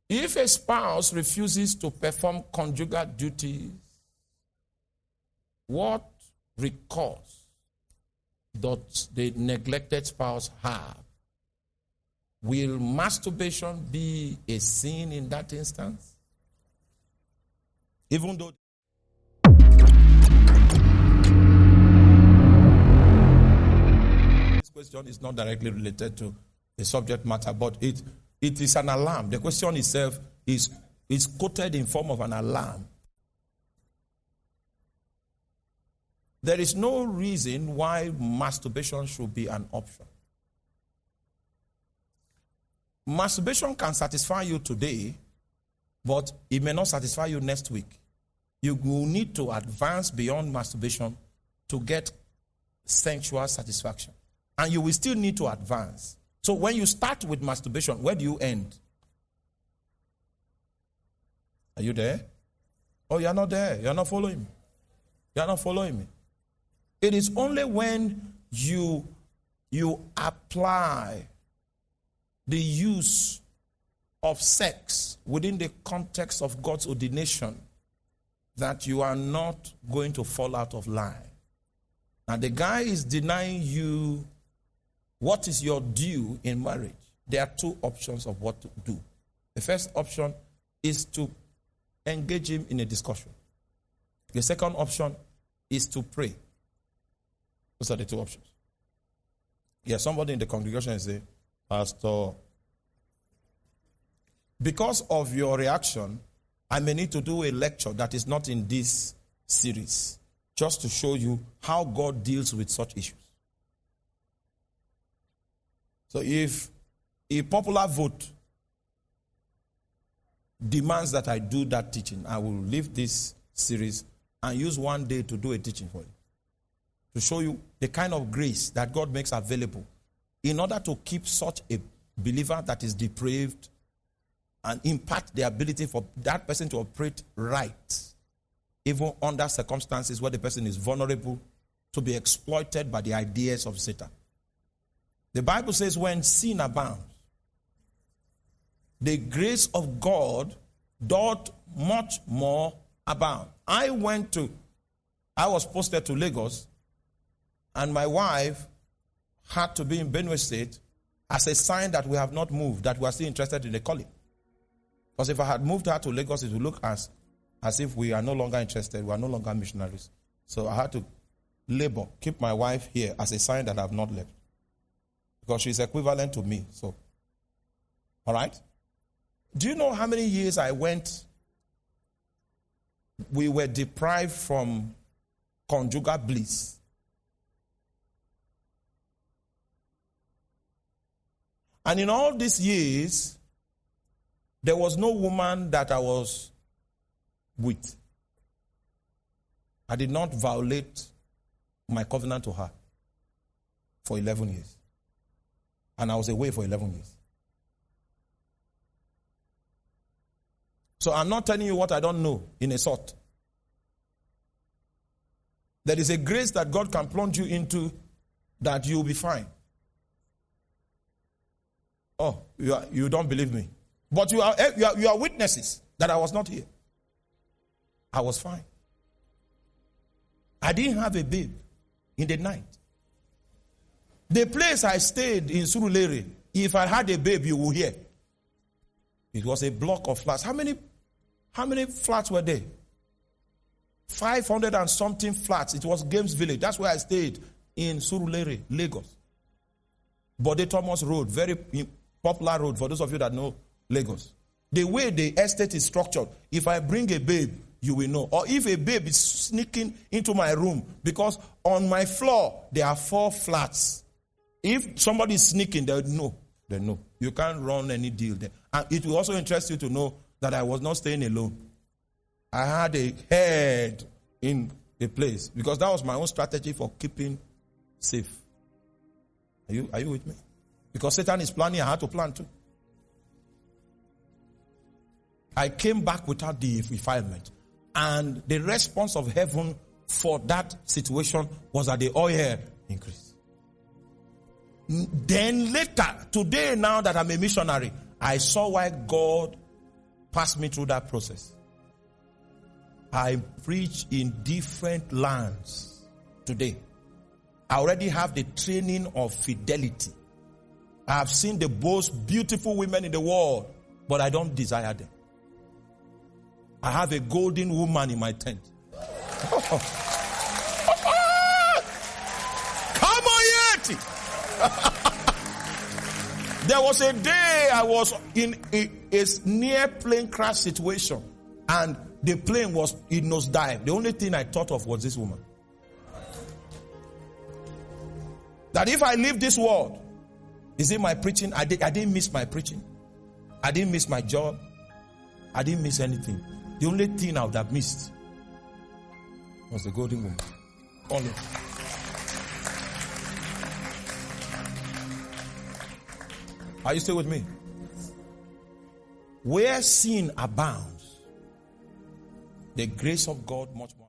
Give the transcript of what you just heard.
If a spouse refuses to perform conjugal duties, what recourse does the neglected spouse have? Will masturbation be a sin in that instance? Even though this question is not directly related to the subject matter, but it is an alarm. The question itself is quoted in form of an alarm. There is no reason why masturbation should be an option. Masturbation can satisfy you today, but it may not satisfy you next week. You will need to advance beyond masturbation to get sensual satisfaction. And you will still need to advance. So when you start with masturbation, where do you end? Are you there? Oh, you're not there. You're not following me. You're not following me. It is only when you apply the use of sex within the context of God's ordination that you are not going to fall out of line. Now, the guy is denying you what is your due in marriage. There are two options of what to do. The first option is to engage him in a discussion. The second option is to pray. Those are the two options. Yeah, somebody in the congregation say, Pastor, because of your reaction, I may need to do a lecture that is not in this series, just to show you how God deals with such issues. So if a popular vote demands that I do that teaching, I will leave this series and use one day to do a teaching for you, to show you the kind of grace that God makes available in order to keep such a believer that is depraved and impart the ability for that person to operate right, even under circumstances where the person is vulnerable to be exploited by the ideas of Satan. The Bible says when sin abounds, the grace of God doth much more abound. I was posted to Lagos, and my wife had to be in Benue State as a sign that we have not moved, that we are still interested in the calling. Because if I had moved her to Lagos, it would look as if we are no longer interested, we are no longer missionaries. So I had to labor, keep my wife here as a sign that I have not left. Because she's equivalent to me. So, all right? Do you know how many years we were deprived from conjugal bliss? And in all these years, there was no woman that I was with. I did not violate my covenant to her for 11 years. And I was away for 11 years. So I'm not telling you what I don't know in a sort. There is a grace that God can plunge you into that you'll be fine. Oh, you don't believe me. But you are witnesses that I was not here. I was fine. I didn't have a babe in the night. The place I stayed in Surulere, if I had a babe, you will hear. It was a block of flats. How many flats were there? 500 and something flats. It was Games Village. That's where I stayed in Surulere, Lagos. Bode Thomas Road, very popular road for those of you that know Lagos. The way the estate is structured, if I bring a babe, you will know. Or if a babe is sneaking into my room, because on my floor, there are 4 flats. If somebody is sneaking, they know. They know. You can't run any deal there. And it will also interest you to know that I was not staying alone. I had a head in a place, because that was my own strategy for keeping safe. Are you with me? Because Satan is planning, I had to plan too. I came back without the defilement. And the response of heaven for that situation was that the oil increased. Then later, today now that I'm a missionary, I saw why God passed me through that process. I preach in different lands today. I already have the training of fidelity. I have seen the most beautiful women in the world, but I don't desire them. I have a golden woman in my tent. Come on, Yeti! There was a day I was in a near plane crash situation, and the plane was in nosedive. The only thing I thought of was this woman. That if I leave this world, is it my preaching? I didn't miss my preaching. I didn't miss my job. I didn't miss anything. The only thing I would have missed was the golden woman. Only. Are you still with me? Where sin abounds, the grace of God much more.